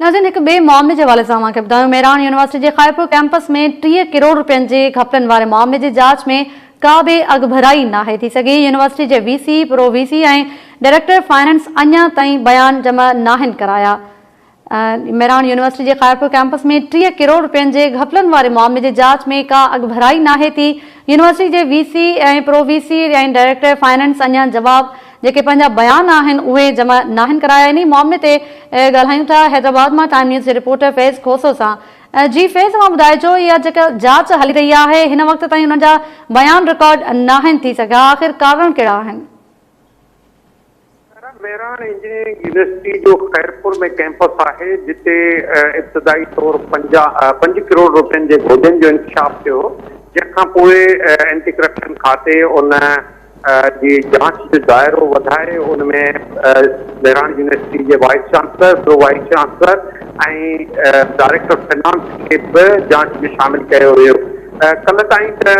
नाज़रीन, एक ॿिए मामले जे हवाले सां तव्हांखे ॿुधायूं। मेहरान यूनिवर्सिटी जे खाइरपुर कैंपस में 30 करोड़ रुपयनि जे घपलनि वारे मामले जी जांच में का बि अॻभराई नाहे थी सघी। यूनिवर्सिटी जे वीसी, प्रो वीसी ऐं डायरेक्टर फाइनेंस अञा ताईं बयान जमा नाहिनि कराया। मेहरान यूनिवर्सिटी जे खाइरपुर कैंपस में 30 करोड़ रुपयनि जे घपलनि वारे मामले जी जांच में का अॻभराई नाहे थी। यूनिवर्सिटी जे वीसी ऐं प्रो वीसी ऐं डायरेक्टर फाइनेंस अञा जवाब जेके पंहिंजा बयान आहिनि उहे जमा नाहिनि कराया। इन मामले ते ॻाल्हायूं था हैदराबाद मां टाइम न्यूज़ जे रिपोर्टर फैज़ खोसो सां। जी फैज़, मां ॿुधाइजो, इहा जेका जांच हली रही आहे हिन वक़्त ताईं हुन जा बयान रिकॉर्ड नाहिनि थी सघिया, आख़िर कारण कहिड़ा आहिनि? मेहरान इंजीनियरिंग यूनिवर्सिटी जो खैरपुर में कैंपस है जिते इब्तदाई तौर 5 करोड़ रुपयनि जे घोजनि जो इंकशाफ थियो, जंहिंखां पोइ एंटी करप्शन खाते उन जी जांच जो दायरो वधाए उनमें मेहरान यूनिवर्सिटी के wise chancellor, pro wise chancellor ऐं डायरेक्टर फाइनेंस के भी जांच में शामिल किया हुयो। कल ताईं त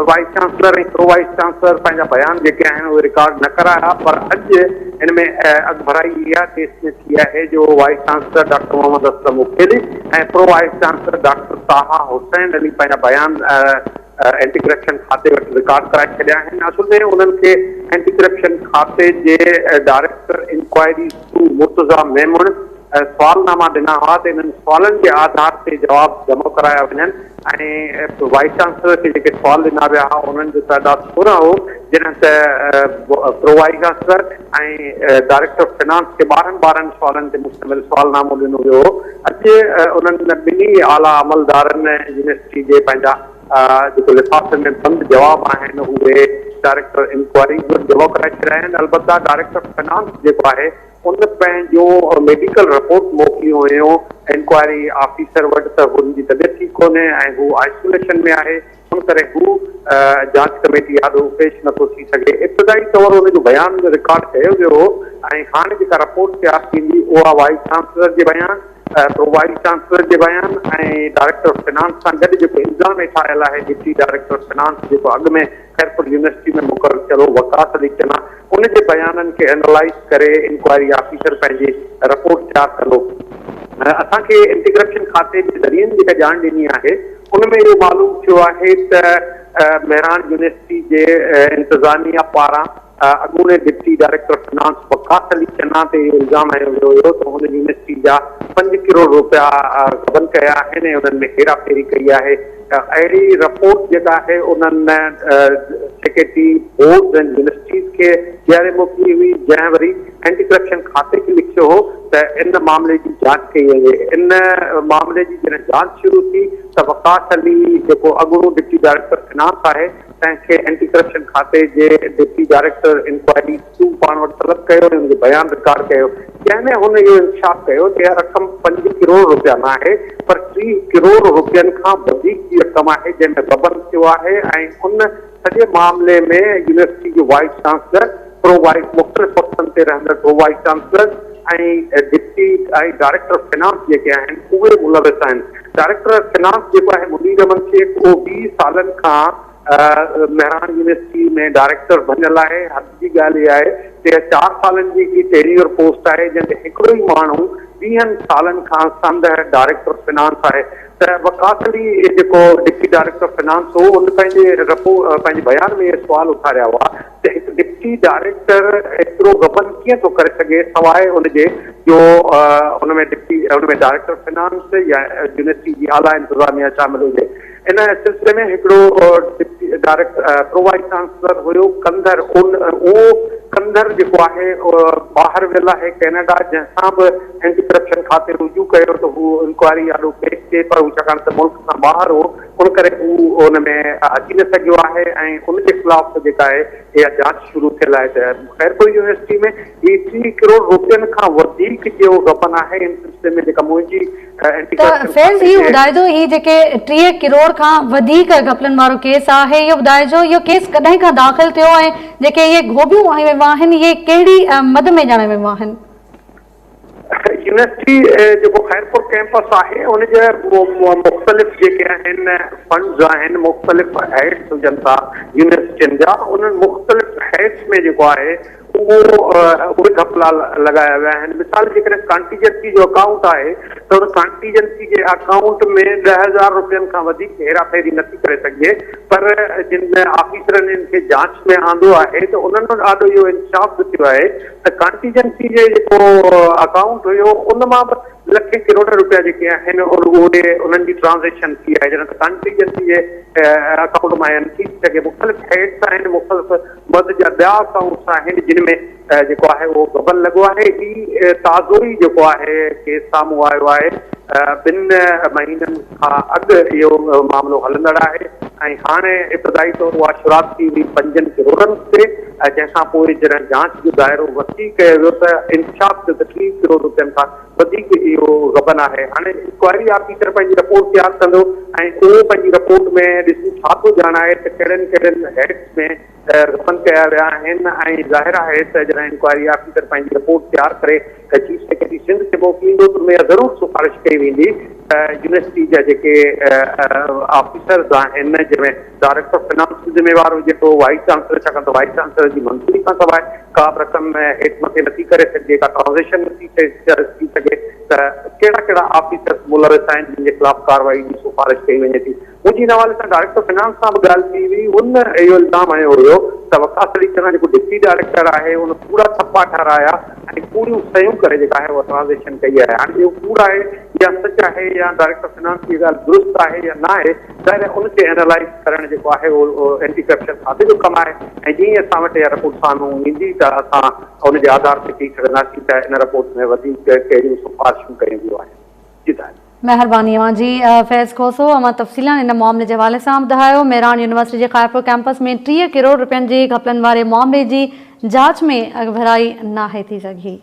वाइस चांसलर ऐं प्रो वाइस चांसलर पंहिंजा बयान जेके आहिनि उहे रिकॉर्ड न कराया, पर अॼु इन में अॻभराई इहा केस में थी आहे जो vice chancellor doctor Mohammad Aslam Ukheli ऐं प्रो वाइस चांसलर डॉक्टर ताहा हुसैन अली पंहिंजा बयान एंटी करप्शन खाते वटि रिकॉर्ड कराए छॾिया आहिनि। असुल में उन्हनि खे एंटी करप्शन खाते जे डायरेक्टर इंक्वायरी मुर्तज़ा मेमन सवालनामा ॾिना हुआ त इन्हनि सवालनि जे आधार ते जवाब जमा कराया वञनि ऐं वाइस चांसलर खे जेके सवाल ॾिना विया हुआ उन्हनि जो तइदादु 16 हो, जिन ते प्रो वाइस चांसलर ऐं डायरेक्टर फाइनेंस खे 12 सवालनि ते मुश्तमिल सवालनामो ॾिनो वियो हो। अॼु उन्हनि ॿिन्ही आला अमलदारनि यूनिवर्सिटी जे पंहिंजा जेको लिफ़ाफ़े में बंदि जवाब आहिनि उहे डायरेक्टर इंक्वायरी जमा कराए छॾिया आहिनि। अलबत्ता डायरेक्टर फाइनेंस जेको आहे उन पंहिंजो मेडिकल रिपोर्ट मोकिलियो हुयो इंक्वायरी ऑफिसर वटि त हुनजी तबियत ठीक कोन्हे ऐं हू आइसोलेशन में आहे, उन करे हू जांच कमेटी आॾो पेश नथो थी सघे। इब्तदाई तौर उनजो बयान रिकॉर्ड कयो वियो हो ऐं हाणे जेका रिपोर्ट तयार थींदी उहा वाइस चांसलर जे बयान, प्रो वाइस चांसलर जे बयान ऐं डायरेक्टर फाइनेंस सां गॾु जेको इल्ज़ाम ठाहियल आहे डिप्टी डायरेक्टर फाइनेंस जेको अॻु में खैरपुर यूनिवर्सिटी में मुक़ररु थियलु वकास अली चना, उनजे बयाननि खे एनालाइज़ करे इंक्वायरी ऑफिसर पंहिंजी रिपोर्ट तयारु कंदो। असांखे एंटी करप्शन खाते जे ज़रिए जेका ॼाण ॾिनी आहे उन में इहो मालूम थियो आहे त मेहरान यूनिवर्सिटी जे इंतज़ामिया पारां अॻूणे deputy director finance Waqas Ali चना ते इल्ज़ाम हयो वियो हुयो त हुन यूनिवर्सिटी जा 5 करोड़ रुपया गबन कया आहिनि ऐं उन्हनि में हेराफेरी कई आहे। अहिड़ी रिपोर्ट जेका आहे उन्हनि सेक्रेटरी बोर्ड ऐं यूनिवर्सिटीज़ खे ॾियारे मोकिली हुई, जंहिं वरी एंटी करप्शन खाते खे लिखियो हो त इन मामले जी जांच कई वञे। इन मामले जी जॾहिं जांच शुरू थी त वकास अली जेको अॻूणो डिप्टी डायरेक्टर फाइनेंस आहे तंहिंखे एंटी करप्शन खाते जे डिप्टी डायरेक्टर इंक्वायरी पाण वटि तलब कयो ऐं हुनजो बयान रिकॉर्ड कयो, जंहिंमें हुन इहो इंकशाफ कयो त इहा रक़म 5 करोड़ रुपया न आहे पर 30 करोड़ रुपयनि खां वधीक जी रक़म आहे जंहिंमें गबन थियो आहे ऐं उन सॼे मामले में यूनिवर्सिटी जो वाइस चांसलर, प्रो वाइस मुख़्तलिफ़ वक़्तनि ते रहंदड़ प्रो वाइस चांसलर ऐं डिप्टी ऐं डायरेक्टर फाइनेंस जेके आहिनि उहे मुलविस आहिनि। डायरेक्टर फाइनेंस जेको आहे मुनीर अमन शेख उहो 20 सालनि खां मेहरान यूनिवर्सिटी में डायरेक्टर बनियल आहे। हद जी ॻाल्हि इहा आहे त 4 सालनि जी ही टेन्योर पोस्ट आहे जंहिंते हिकिड़ो ई माण्हू 20 सालनि खां संद डायरेक्टर फाइनेंस आहे। त वकास अली जेको डिप्टी डायरेक्टर फाइनेंस हो उन पंहिंजे बयान में इहे सुवाल उथारिया हुआ त हिकु डिप्टी डायरेक्टर एतिरो गबन कीअं थो करे सघे सवाइ उनजे जो उनमें डायरेक्टर फाइनेंस या यूनिवर्सिटी जी आला इंतज़ामिया शामिल हुजे। इन सिलसिले में हिकिड़ो deputy director pro wise chancellor हुयो कंदर, उहो कंदर जेको आहे ॿाहिरि वियल आहे कैनेडा, जंहिंसां बि एंटी करप्शन खाते रुजू कयो त हू इंक्वायरी ॾाढो पेश थिए, पर हू छाकाणि त मुल्क खां ॿाहिरि हो उन करे हू हुन में अची न सघियो आहे ऐं उनजे ख़िलाफ़ जेका आहे इहा जांच शुरू थियल आहे। त खैरपुर यूनिवर्सिटी में ही 30 करोड़ रुपयनि खां वधीक जो गबन आहे। इन सिलसिले में जेका मुंहिंजी एंटी करप्शन फैज़ इहो ॿुधाइजो, ही जेके 30 करोड़ खां वधीक घपलनि वारो केस आहे, इहो ॿुधाइजो इहो केस कॾहिं खां दाख़िल थियो ऐं जेके इहे गोभियूं आयूं आहिनि इहे कहिड़ी मद में ॼाणे वियूं आहिनि? यूनिवर्सिटी जो खैरपुर कैंपस है उन मुख्तलिफ फंड्स मुख्तलिफ हेड्स हुजनि था यूनिवर्सिटियुनि जा उन मुख्तलिफ हेड्स में है उहे घपला लगाया विया आहिनि। मिसाल जे करे कॉन्टीजेंसी जो अकाउंट है तो उन कॉन्टीजेंसी के अकाउंट में 10,000 रुपयनि खां वधीक हेराफेरी नथी करे सघे, पर जिन ऑफिसरनि इनखे जांच में आंदो है तो उन्हनि ॾाढो इहो इंसाफ़ थियो है त कॉन्टीजेंसी जे जेको अकाउंट हुयो उन मां लखे करोड़ रुपया जेके आहिनि उहे उन्हनि जी ट्रांज़ेक्शन थी आहे, जॾहिं त कॉन्टीजेंसी जे अकाउंट मां थी सघे। मुख़्तलिफ़ हेड्स आहिनि, मुख़्तलिफ़ मद जा ॿिया अकाउंट्स आहिनि जिन में जेको आहे उहो गबन लॻो आहे। ही ताज़ो ई जेको आहे केस साम्हूं आयो आहे, 2 महीननि खां अॻु इहो मामिलो हलंदड़ आहे ऐं हाणे इब्तिदाई तौर उहा शुरूआत थी हुई 5 करोड़नि ते, जंहिंखां पोइ जॾहिं जांच जो दाइरो वसी कयो वियो त इंसाफ़ जो 30 करोड़ रुपयनि खां वधीक इहो गबन आहे। हाणे इंक्वायरी ऑफिसर पंहिंजी रिपोर्ट तयारु कंदो ऐं उहो पंहिंजी रिपोर्ट में ॾिसी छा थो ॼाणाए त कहिड़नि कहिड़नि हेड्स में गबन कया विया आहिनि ऐं ज़ाहिर आहे त जॾहिं इंक्वायरी ऑफिसर पंहिंजी रिपोर्ट तयारु करे चीफ सेक्रेटरी सिंध खे मोकिलींदो त उनमें ज़रूरु सिफारिश कई वेंदी यूनिवर्सिटी जा जेके ऑफिसर्स आहिनि जंहिंमें डायरेक्टर फिनांस ज़िम्मेवार हुजे थो, वाइस चांसलर, छाकाणि त वाइस चांसलर जी मंज़ूरी खां सवाइ का बि रक़म हेठि मथे नथी करे सघिजे, का ट्रांज़ेक्शन नथी थी सघे, त कहिड़ा कहिड़ा ऑफिसर्स मुलविस आहिनि जिन जे ख़िलाफ़ कार्रवाई जी सिफारिश कई वञे थी। मुंहिंजी इन हवाले सां डायरेक्टर फिनांस सां बि ॻाल्हि थी हुई, उन इहो इल्ज़ाम हयो हुयो त वकास अली खान जेको डिप्टी डायरेक्टर आहे उन पूरा छप्पा ठाराया ऐं पूरियूं सयूं करे जेका आहे उहा ट्रांज़ेक्शन कई आहे। हाणे इहो कूड़ आहे या सच आहे या डायरेक्टर फिनांस जी ॻाल्हि दुरुस्त आहे या न आहे, ज़ाहिर आहे उनखे एनालाइज़ करणु जेको आहे उहो एंटी करप्शन खाते जो कमु आहे ऐं जीअं असां वटि इहा रिपोर्ट साम्हूं ईंदी त असां उनजे आधार ते थी सघंदासीं त इन रिपोर्ट में वधीक कहिड़ियूं सिफारिशूं कयूं वियूं आहिनि। जी दादी महिरबानी अवां जी फैज़ खोसो अवां तफ़सीलान इन मामले जे हवाले सां ॿुधायो। मेहरान यूनिवर्सिटी जे खैरपुर कैंपस में 30 करोड़ रुपयनि जे घपलनि वारे मामले जी जांच में अॻभराई नाहे थी सघी।